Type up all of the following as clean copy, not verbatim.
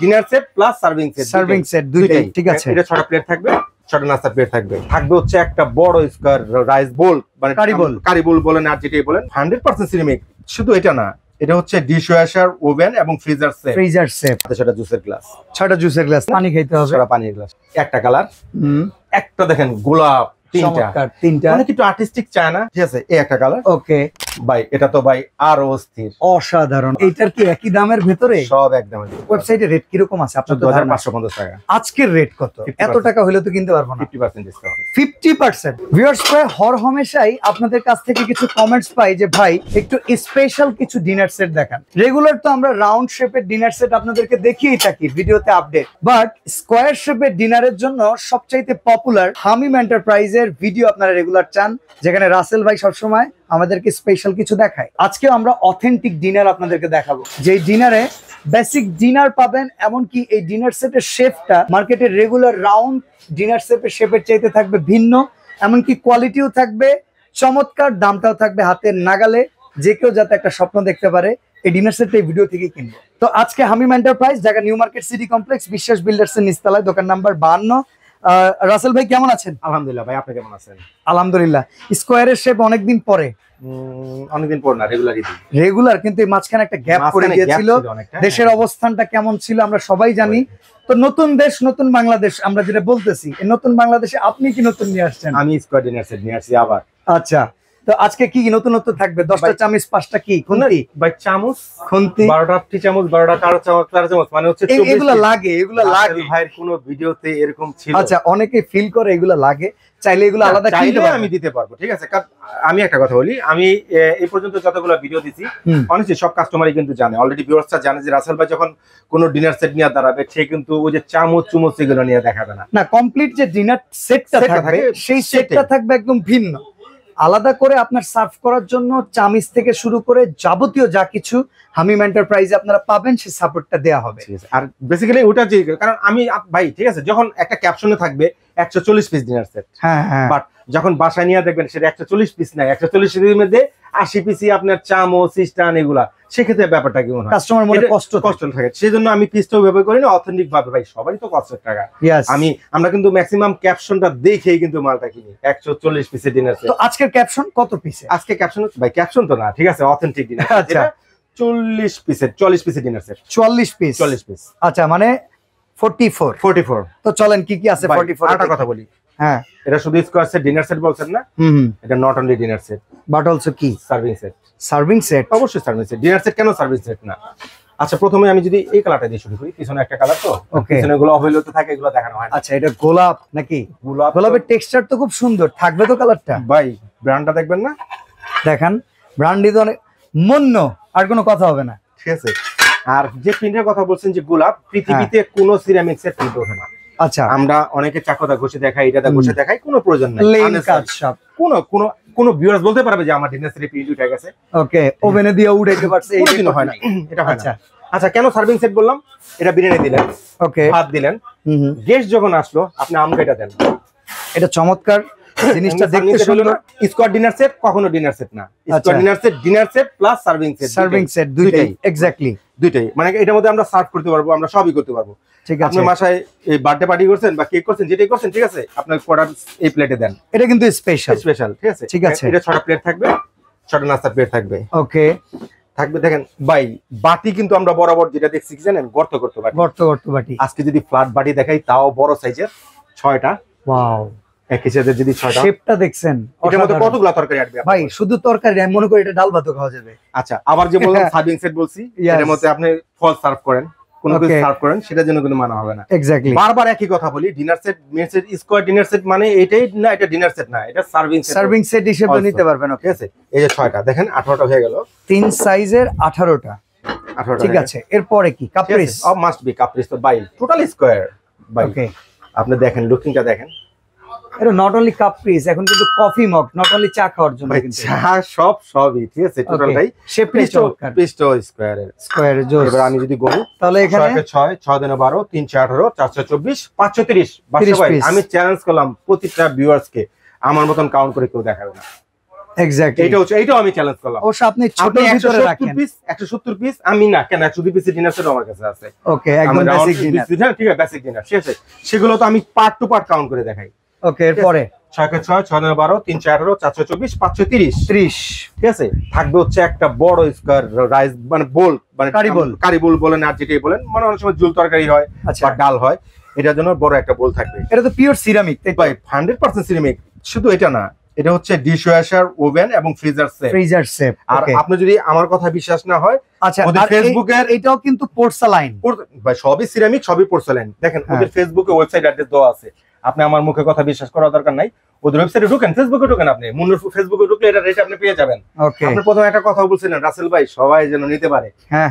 Dinner set plus serving set দুইটাই ঠিক আছে। এটা 6টা প্লেট থাকবে, 6টা নাস্তা প্লেট থাকবে হচ্ছে একটা বড় স্কয়ার রাইস বোল, মানে কারি বোল বলেন আর যেটাই বলেন, 100% সিরামিক। শুধু এটা না, এটা হচ্ছে ডিশওয়াশার, ওভেন এবং ফ্রিজার সেট। 6টা জুসের গ্লাস, 6টা জুসের গ্লাস, পানি খাইতে হবে, 6টা পানির গ্লাস, একটা কালার, একটা দেখেন গোলাপ, তিনটা মানে একটু আর্টিস্টিক চায় না, ঠিক আছে। এই একটা কালার, ওকে ভাই, এটা তো ভাই আরো অস্থির, অসাধারণ। এইটার কি একই দামের ভিতরে? সব একদম। ওয়েবসাইটে রেট কি রকম আছে আপনার? 2550 টাকা। আজকের রেট কত? এত টাকা হলে তো কিনতে পারবো না। 50% ডিসকাউন্ট, 50%। ভিউয়ার্স, প্রায় হরহামেশাই আপনাদের কাছ থেকে কিছু কমেন্টস পাই যে ভাই একটু স্পেশাল কিছু ডিনার সেট দেখান। রেগুলার তো আমরা রাউন্ড শেপের ডিনার সেট আপনাদেরকে দেখিয়েই থাকি ভিডিওতে আপডেট, বাট স্কয়ার শেপের ডিনারের জন্য সবচাইতে পপুলার হামিম এন্টারপ্রাইজের ভিডিও আপনারা রেগুলার চান, যেখানে রাসেল ভাই সবসময় আমাদেরকে স্পেশাল কিছু দেখায়। আজকেও আমরা অথেন্টিক ডিনার আপনাদেরকে দেখাবো, যে ডিনারে বেসিক ডিনার পাবেন, এমনকি এই ডিনার সেটের শেপটা মার্কেটের রেগুলার রাউন্ড ডিনার সেটের শেপের চাইতে থাকবে ভিন্ন, এমনকি কোয়ালিটিও থাকবে চমৎকার, দামটাও থাকবে হাতের নাগালে, যে কেউ যাতে একটা স্বপ্ন দেখতে পারে এই ডিনার সেটটা এই ভিডিও থেকে কিনবো। তো আজকে Hamim enterprise, Dhaka new market city complex, Biswas বিল্ডার্সের নিচতলায়, দোকান নাম্বার 52। রাসেল ভাই কেমন আছেন? আলহামদুলিল্লাহ ভাই, আপনি কেমন আছেন? আলহামদুলিল্লাহ। স্কয়ারের শেপ অনেকদিন পরে, অনেকদিন পর না, রেগুলার, কিন্তু এই মাঝখানে একটা গ্যাপ পড়ে গিয়েছিল। দেশের অবস্থানটা কেমন ছিল আমরা সবাই জানি। তো নতুন দেশ, নতুন বাংলাদেশ আমরা যেটা বলতেছি, এই নতুন বাংলাদেশে আপনি কি নতুন নিয়ে আসছেন? আমি স্কয়ার ডিনার সেট নিয়ে আসছি আবার। আচ্ছা, তো আজকে কি নতুন থাকবে? 10টা চামচ, 5টা কি খুন্তি ভাই, চামচ খুন্তি, 12টা টি চামচ, 12টা কারো চামচ, 4 চামচ, মানে হচ্ছে এগুলা লাগে ভাইয়ের কোন ভিডিওতে এরকম ছিল। আচ্ছা, অনেকে ফিল করে এগুলা লাগে, চাইলে এগুলো আলাদা কিনতে পারবো, আমি দিতে পারবো, ঠিক আছে। আমি একটা কথা বলি, আমি এই পর্যন্ত যতগুলো ভিডিও দিছি অনেক সব কাস্টমারই কিন্তু জানে, অলরেডি ভিউয়ার্সরা জানে যে রাসেল ভাই যখন কোন ডিনার সেট নিয়ে দাঁড়াবে, সে কিন্তু ওই যে চামচ চুমচ এগুলো নিয়ে দেখাবে না, কমপ্লিট যে ডিনার সেটটা থাকবে সেই সেটটা থাকবে একদম ভিন্ন, আলাদা করে আপনার সার্ভ করার জন্য চামিচ থেকে শুরু করে যাবতীয় যা কিছু হামিম এন্টারপ্রাইজে আপনারা পাবেন, সেই সাপোর্টটা দেওয়া হবে। আর বেসিক্যালি ওটা যে, কারণ আমি ভাই ঠিক আছে, যখন একটা ক্যাপশনে থাকবে 140 পিস ডিনার সেট, হ্যাঁ, বাট যখন বাসায় নিয়ে দেখবেন সেটা 140 পিস না, 140 পিসের মধ্যে 80 পিসই আপনার চামচ, স্টান এগুলা, সেক্ষেত্রে ব্যাপারটা কি মনে হয়? কাস্টমার মনে কষ্ট থাকে, সেই জন্য আমি পিসটাও ব্যবহার করি না, অথেন্টিক ভাবে। ভাই সবাই তো কষ্টের টাকা, আমরা কিন্তু ম্যাক্সিমাম ক্যাপশনটা দেখেই কিন্তু মালটা কিনি। 140 পিসের ডিনার সেট। তো আজকের ক্যাপশন কত পিসে? আজকে ক্যাপশন ভাই, ক্যাপশন তো না, ঠিক আছে, অথেন্টিক ডিনার সেট। আচ্ছা, 40 পিসের ডিনার সেট। 40 পিস, আচ্ছা, মানে 44। তো চলেন কি কি আছে 44 একটা কথা বলি। হ্যাঁ, এটা শুধু স্কয়ার সেট ডিনার সেট বলছেন না? এটা not only dinner set but also কি সার্ভিং সেট। অবশ্যই সার্ভিং সেট, ডিনার সেট কেন সার্ভিং সেট না? আচ্ছা, প্রথমে আমি যদি এই কালারটা দিয়ে শুরু করি, পিছনে একটা কালার, তো পিছনে গুলো অবহেলিত থাকে, এগুলো দেখানো হয়। আচ্ছা, এটা গোলাপ নাকি? গোলাপের টেক্সচার তো খুব সুন্দর, থাকবে তো কালারটা? ভাই ব্র্যান্ডটা দেখবেন না, দেখান, ব্র্যান্ডই তো অনেক মন্য, আর কোনো কথা হবে না, ঠিক আছে। আর যে প্রিন্টের কথা বলছেন যে গোলাপ, পৃথিবীতে কোনো সিরামিক্সের প্রিন্ট ওঠে না। আচ্ছা, আমরা অনেকে চাকদা ঘষে দেখাই, এটাতে ঘষে দেখাই, কোনো প্রয়োজন নাই, কোনো ভিউয়ার্স বলতে পারবে যে আমার ডিনার সেটে প্রিন্ট উঠে গেছে, ওকে, ওভেনে দিয়ে উঠাইতে পারছে, এই দিন হয় না, এটা হয় না। আচ্ছা, কেন সার্ভিং সেট বললাম? এটা বিরিয়ানি দিলেন, ওকে, ভাত দিলেন, গেস্ট যখন আসলো আপনি আমটা দেন, এটা চমৎকার জিনিসটা দেখতে সুন্দর। স্কয়ার ডিনার সেট কখনো ডিনার সেট না, square dinner set plus serving set দুইটাই, এক্স্যাক্টলি দুইটাই, মানে এটার মধ্যে আমরা সার্ভ করতে পারবো, আমরা সবই করতে পারবো, ঠিক আছে। আপনি বাসায় এই বার্থডে পার্টি করছেন বা কেক করছেন, যেটাই করছেন, ঠিক আছে, আপনার কোয়ার্টার এই প্লেটে দেন, এটা কিন্তু স্পেশাল, ঠিক আছে, ঠিক আছে। এটা 6টা প্লেট থাকবে, 6টা নাস্তা প্লেট থাকবে, ওকে থাকবে। দেখেন ভাই, বাটি কিন্তু আমরা বরাবর যেটা দেখছি কি জানেন, গর্ত বাটি। আজকে যদি ফ্ল্যাট বাটি দেখাই, তাও বড় সাইজের 6টা, ওয়াও, একই সাথে যদি 6টা, শেপটা দেখছেন, এটার মধ্যে কতগুলো তরকারি আসবে ভাই? শুধু তরকারি, আমি মনে করি এটা ডাল ভাতও খাওয়া যাবে। আচ্ছা, আবার যে বললাম সার্ভিং সেট বলছি, এর মধ্যে আপনি ফল সার্ভ করেন, কোন কিছু সার্ভ করেন, সেটার জন্য কোনো মানা হবে না। এক্স্যাক্টলি, বারবার একই কথা বলি, dinner set, square dinner set মানে এটাই না, এটা ডিনার সেট না, এটা সার্ভিং সেট হিসেবে নিতে পারবেন, ঠিক আছে। এই যে 6টা দেখেন, 18টা হয়ে গেল, 3 সাইজের 18টা, ঠিক আছে। এরপরে কি কাপ্রিস? মাস্ট বি কাপ্রিস, তো বাই টোটাল স্কয়ার বাই, ওকে। আপনি দেখেন, লুকিংটা দেখেন, এটা নট অনলি কাপ পিস, এখন কিন্তু কফি মগ, নট অনলি চা খাওয়ার জন্য, কিন্তু চা সবই, ঠিক আছে, টোটালটাই শেপ পিসটো স্কয়ারের জোস। এবার আমি যদি গণি, তাহলে এখানে 6 6 দিনে 12, 3 4 18, 4 24, 530। বাসা ভাই, আমি চ্যালেঞ্জ করলাম প্রতিটা ভিউয়ার্স কে, আমার মতন কাউন্ট করে কেউ দেখাবে না, এক্স্যাক্টলি এইটাও আমি চ্যালেঞ্জ করলাম। অবশ্য আপনি ছোট ভিতরে রাখেন 170 পিস আমি না কেন 120 পিসের ডিনার সেট আমার কাছে আছে। ওকে, একদম বেসিক ডিনার, ঠিক আছে, বেসিক ডিনার, ঠিক আছে। সেগুলো তো আমি পার্ট টু পার্ট কাউন্ট করে দেখাই। ওকে, এরপরে 6 × 6 6 × 12 3 × 18 4 × 24 5 × 30, ঠিক আছে। থাকবে হচ্ছে একটা বড় স্কয়ার রাইস মানে বোল, মানে কারি বোল বলেন আর যেটাই বলেন, মানে অনেক সময় ঝোল তরকারি হয় বা ডাল হয়, এটার জন্য বড় একটা বোল থাকবে। এটা তো পিওর সিরামিক, তাই ভাই 100% সিরামিক। শুধু এটা না, এটা হচ্ছে ডিশ ওয়াশার, ওভেন এবং ফ্রিজার সেফ। আর আপনি যদি আমার কথা বিশ্বাস না হয়, আচ্ছা, ওদের ফেসবুকের এটাও কিন্তু পোর্সেলাইন, ভাই সবই সিরামিক, সবই পোর্সেলাইন। দেখেন ওদের ফেসবুকে ওয়েবসাইট অ্যাড্রেস দেওয়া আছে। আপনি আমার মুখে কথা বিশ্বাস করার দরকার নাই, ওদের ওয়েবসাইটে ঢুকেন, ফেসবুকে ঢুকেন, আপনি মুন্নুর ফেসবুকে ঢুকলে এটা রেট আপনি পেয়ে যাবেন। ওকে, আপনি প্রথমে একটা কথা বলছিলেন রাসেল ভাই, সবাই যেন নিতে পারে।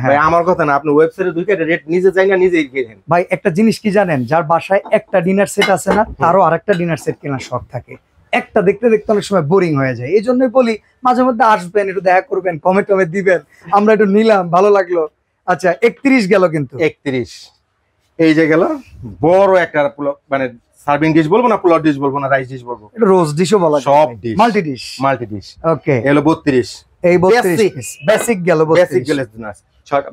ভাই আমার কথা না, আপনি ওয়েবসাইটে ঢুকে রেট নিজে যাই না, নিজেই কিনেন। ভাই একটা জিনিস কি জানেন, যার বাসায় একটা ডিনার সেট আছে না, তারও আরেকটা ডিনার সেট কেনার শখ থাকে। একটা দেখতে দেখতে অনেক সময় বোরিং হয়ে যায়। এই জন্যই বলি মাঝে মধ্যে আসবেন, একটু দেখা করবেন, কমেন্ট দিবেন, আমরা একটু নিলাম, ভালো লাগলো। আচ্ছা 31 গেল, কিন্তু 31 এই যে গেল বড় একটা মানে সার্ভিং ডিশ বলবো না, পোলাও ডিশ বলবো না, রাইস ডিশ বলবো, এটা রোজ ডিশও বলা যায়, সব ডিশ, মাল্টি ডিশ। ওকে, এলো 32, এই 32 বেসিক গেল, বেসিক গেল।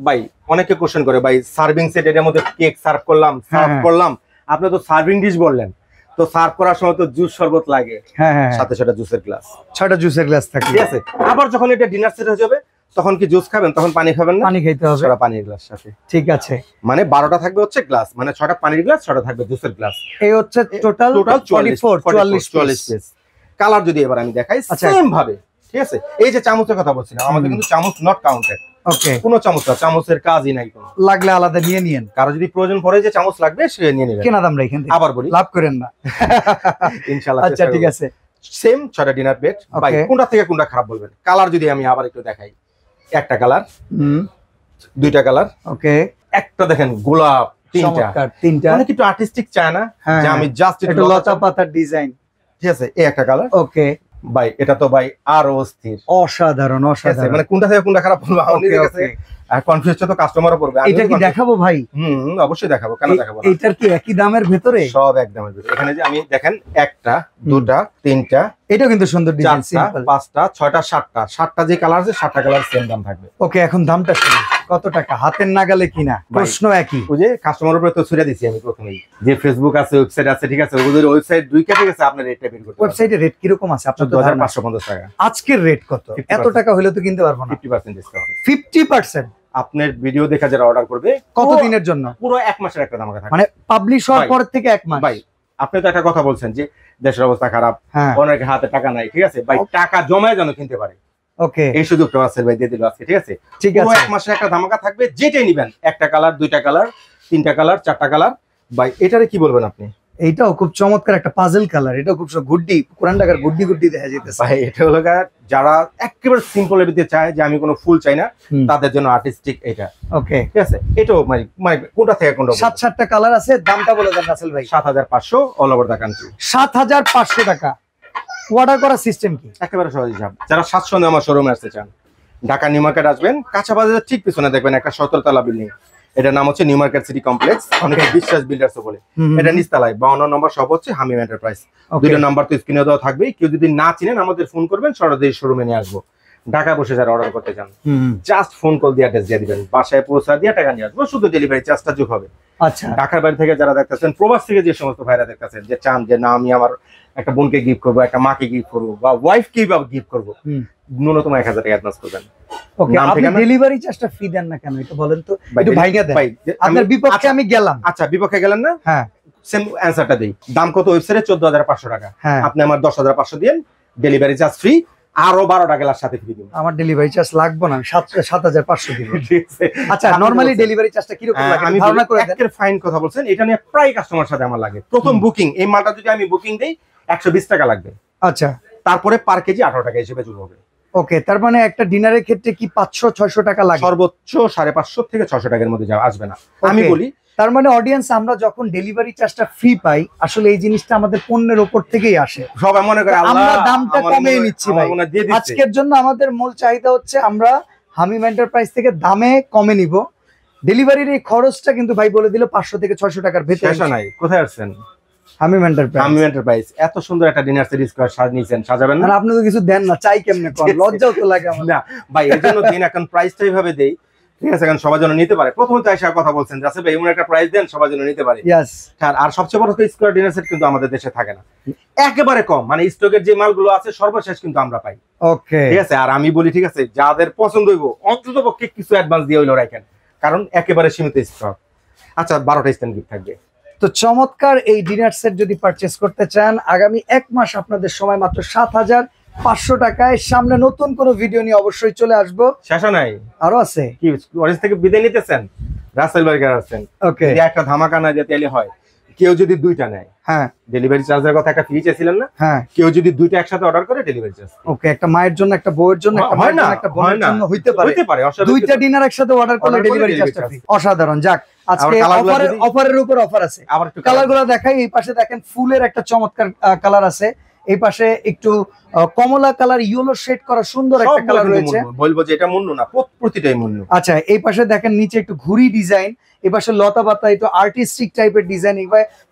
ভাই অনেকে কোশ্চেন করে, ভাই সার্ভিং সেট এর মধ্যে কেক সার্ভ করলাম, আপনি তো সার্ভিং ডিশ বললেন, তো সার্ভ করার সময় তো জুস শরবত লাগে, সাথে সেটা জুসের গ্লাস, 6টা জুসের গ্লাস থাকে, ঠিক আছে। আবার যখন এটা ডিনার সেট হয়ে যাবে, তখন কি জুস খাবেন, তখন পানি খাবেন না, পানি খাইতে হবে, 6টা পানির গ্লাস সাথে, ঠিক আছে। মানে 12টা থাকবে হচ্ছে গ্লাস, মানে 6টা পানির গ্লাস, 6টা থাকবে জুসের গ্লাস। এই হচ্ছে টোটাল 44 পিস। কালার যদি এবার আমি দেখাই সেম ভাবে, ঠিক আছে। এই যে চামচের কথা বলছিলাম, আমাদের কিন্তু চামচ নট কাউন্টেড। ওকে, কোনো চামচ না, চামচের কাজই নাই কোনো, লাগলে আলাদা নিয়ে নিয়েন। কারো যদি প্রয়োজন পড়ে যে চামচ লাগবে, সে নিয়ে নেবে, কেনা দাম রাখেন, আবার বলি লাভ করেন না, ইনশাআল্লাহ। আচ্ছা ঠিক আছে, সেম 6টা ডিনার প্লেট। ভাই কোনটা থেকে কোনটা খারাপ বলবেন? কালার যদি আমি আবার একটু দেখাই, একটা কালার, 2টা কালার, ওকে, একটা দেখেন গোলাপ, 3টা, অনেক একটু আর্টিস্টিক চায় না যে আমি জাস্ট একটু লতা পাতার ডিজাইন, ঠিক আছে। এই একটা কালার, ওকে। ভাই এটা তো ভাই আরো অস্থির, অসাধারণ, মানে কোনটা থেকে কোনটা খারাপ বলবো আমার নিজের কাছে, আর কনফিউজটা তো কাস্টমারও পড়বে। এটা কি দেখাবো ভাই? অবশ্যই দেখাবো, কেন দেখাবো না। এটার কি একই দামের ভিতরে? সব এক দামের ভিতরে। এখানে যে আমি দেখেন 1টা 2টা 3টা, এটাও কিন্তু সুন্দর ডিজাইন, সিম্পল, 5টা 6টা 7টা যে কালার আছে 7টা কালার সেম দাম থাকবে। ওকে, এখন দামটা শুনি, কত টাকা? হাতের নাগালে কিনা, প্রশ্ন একই। ওই যে কাস্টমারের উপরে তো ছুড়ে দিছি আমি প্রথমেই, যে ফেসবুক আছে, ওয়েবসাইট আছে, ঠিক আছে, ওদের ওয়েবসাইট 2 কেটে গেছে, আপনার রেটটা বের করতে। ওয়েবসাইটে রেট কি রকম আছে আপনার? 2550 টাকা। আজকের রেট কত? এত টাকা হলে তো কিনতে পারবো না। 50% ডিসকাউন্ট। 50%? আপনার ভিডিও দেখা যারা অর্ডার করবে, কত দিনের জন্য? পুরো 1 মাসের একটা দাম থাকবে, মানে পাবলিশ হওয়ার পর থেকে 1 মাস। ভাই আপনি তো একটা কথা বলছেন যে দেশের অবস্থা খারাপ, অনেকের হাতে টাকা নাই, ঠিক আছে, ভাই টাকা জমায় যেন কিনতে পারে। ওকে, এই সুযোগটা আছে ভাই, দিয়ে দিল আজকে, ঠিক আছে। পুরো 1 মাসের একটা ধামাকা থাকবে, যেটাই নিবেন, একটা কালার, 2টা কালার, 3টা কালার, 4টা কালার। ভাই এটারে কি বলবেন আপনি? এইটাও খুব চমৎকার একটা পাজল কালার, এটাও খুব গুড্ডি, পুরান ঢাকার গুড্ডি দেখা যাইতেছে। ভাই এটা হলো যারা একেবারে সিম্পল এর ভিতরে চায় যে আমি কোনো ফুল চাই না, তাদের জন্য আর্টিস্টিক এটা। ওকে, ঠিক আছে। এটাও মানে কোনটা থেকে কোনটা? 7-8টা কালার আছে। দামটা বলে দেন রাসেল ভাই। 7500 অল ওভার দা কান্ট্রি। 7500 টাকা। অর্ডার করার সিস্টেম কি? একেবারে সহজ হিসাব। যারা 700 আমার শোরুমে আসতে চান, ঢাকা নিউ মার্কেট আসবেন, কাঁচা বাজারের ঠিক পিছনে দেখবেন একটা 17 তলা বিল্ডিং, এটার নাম হচ্ছে নিউ মার্কেট সিটি কমপ্লেক্স, অনেকে বিশ্বাস বিল্ডার্স বলে। এটা নিচতলায় 52 নম্বর শপ হচ্ছে হামিম এন্টারপ্রাইজ। দুটো নাম্বার তো স্ক্রিনে দেওয়া থাকবেই, কেউ যদি না চিনেন আমাদের ফোন করবেন, সরাসরি শোরুমে নিয়ে আসবো। ঢাকা বসে যারা অর্ডার করতে চান, জাস্ট ফোন কল দিয়ে অ্যাড্রেস দিয়ে দিবেন, বাসায় পৌঁছা দিয়ে টাকা নিয়ে আসবো, শুধু ডেলিভারি চার্জটা যোগ হবে। আচ্ছা, ঢাকার বাইরে থেকে যারা দেখতেছেন, প্রবাস থেকে যে সমস্ত ভাইরা দেখতেছেন, যে চান যে না আমি আমার একটা বোনকে গিফট করবো, একটা মাকে গিফট করবো, বা ওয়াইফকে গিফট করবো, ন্যূনতম 1000 টাকা অ্যাডভান্স করবেন। ওকে, আপনি ডেলিভারি চার্জটা ফ্রি দেন না কেন এটা বলেন তো, একটু ভাইয়া দেন। আপনার বিপক্ষে আমি গেলাম। আচ্ছা, বিপক্ষে গেলেন না? হ্যাঁ, সেম অ্যানসারটা দেই। দাম কত ওয়েবসাইটে? 14500 টাকা। আপনি আমার 10500 দেন, ডেলিভারি চার্জ ফ্রি, আরো 12 টাকা সাথে ফ্রি দিন। আমার ডেলিভারি চার্জ লাগবে না, 7500 দিব। আচ্ছা, নরমালি ডেলিভারি চার্জটা কি রকম লাগে? আমি ধারণা করে দেন। একটা ফাইন কথা বলছেন, এটা নিয়ে প্রায় কাস্টমার সাথে আমার লাগে। প্রথম বুকিং, এই মালটা যদি আমি বুকিং দেই 120 টাকা লাগবে। আচ্ছা, তারপরে পার কেজি 18 টাকা হিসেবে যোগ হবে। ওকে, তার মানে একটা ডিনারের ক্ষেত্রে কি 500-600 টাকা লাগে? সর্বোচ্চ 550 থেকে 600 টাকার মধ্যে আসবে না, আমি বলি। তার মানে অডিয়েন্স, আমরা যখন ডেলিভারি চার্জটা ফ্রি পাই, আসলে এই জিনিসটা আমাদের পণ্যের উপর থেকেই আসে। সবাই মনে করে আমরা দামটা কমিয়ে নিচ্ছি ভাই। আজকের জন্য আমাদের মূল চাহিদা হচ্ছে আমরা হামিম এন্টারপ্রাইজ থেকে দামে কমে নিব। ডেলিভারির এই খরচটা কিন্তু ভাই বলে দিল 500 থেকে 600 টাকার ভেতরে। নাই, কোথায় আসছেন? হামিম এন্টারপ্রাইজ এত সুন্দর একটা ডিনার সেট স্কয়ার সাজিয়েছেন, সাজাবেন না? আর আপনি তো কিছু দেন না, চাই কেমনে কোন, লজ্জাও তো লাগে আমার। না ভাই, এজন্য দিন এখন প্রাইসটা এইভাবে দেই, ঠিক আছে, কারণ সবার জন্য নিতে পারে। প্রথমে তো এসে কথা বলছেন রাসেল ভাই এমন একটা প্রাইস দেন সবার জন্য নিতে পারে। ইয়েস। আর সবচেয়ে বড় কথা, স্কয়ার ডিনার সেট কিন্তু আমাদের দেশে থাকে না, একেবারে কম, মানে স্টকের যে মালগুলো আছে সর্বশেষ কিন্তু আমরা পাই। ওকে, ঠিক আছে। আর আমি বলি, ঠিক আছে, যাদের পছন্দ হইব অন্তত পক্ষে কিছু অ্যাডভান্স দিয়ে হইলো রাখেন, কারণ একেবারে সীমিত স্টক। আচ্ছা, 12টা স্ট্যান্ড গিফট থাকবে। তো চমৎকার এই ডিনার সেট যদি পারচেজ করতে চান, আগামী 1 মাস আপনাদের সময় মাত্র 7500 টাকায়। সামনে নতুন কোনো ভিডিও নিয়ে অবশ্যই চলে আসবো। শেষা নাই, আরো আছে। কি অরেঞ্জ থেকে বিদায় নিতেছেন, রাসেল বার্গার আছেন। ওকে, একটা ধামাকা না দিয়ে তাহলে হয়, কেউ যদি 2টা নেয়, হ্যাঁ, ডেলিভারি চার্জের কথা একটা ফ্রি চেয়েছিলেন না? হ্যাঁ, কেউ যদি 2টা একসাথে অর্ডার করে ডেলিভারি চার্জ। ওকে, একটা মায়ের জন্য, একটা বউয়ের জন্য, একটা মায়ের জন্য, একটা বোনের জন্য হইতে পারে। 2টা ডিনার একসাথে অর্ডার করলে ডেলিভারি চার্জটা ফ্রি। অসাধারণ। যাক, আজকে অফারের উপর অফার আছে। আবার একটু কালারগুলো দেখাই। এই পাশে দেখেন ফুলের একটা চমৎকার কালার আছে, এই পাশে একটু কমলা কালার, ইয়েলো শেড করা সুন্দর একটা কালার রয়েছে। বলবো যে এটা মুন্নু না, প্রতিটাই মুন্নু। আচ্ছা, এই পাশে দেখেন নিচে একটু ঘুড়ি ডিজাইন, এই পাশে লতা পাতা, একটু আর্টিস্টিক টাইপের ডিজাইন, এই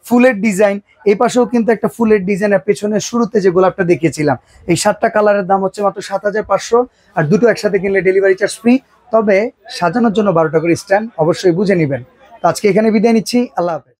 ফুলের ডিজাইন, এই পাশেও কিন্তু একটা ফুলের ডিজাইন। আর পেছনে শুরুতে যে গোলাপটা দেখিয়েছিলাম, এই 7টা কালারের দাম হচ্ছে মাত্র 7500, আর দুটো একসাথে কিনলে ডেলিভারি চার্জ ফ্রি। তবে সাজানোর জন্য 12টা করে স্ট্যান্ড অবশ্যই বুঝে নেবেন। তো আজকে এখানে বিদায় নিচ্ছি, আল্লাহ হাফেজ।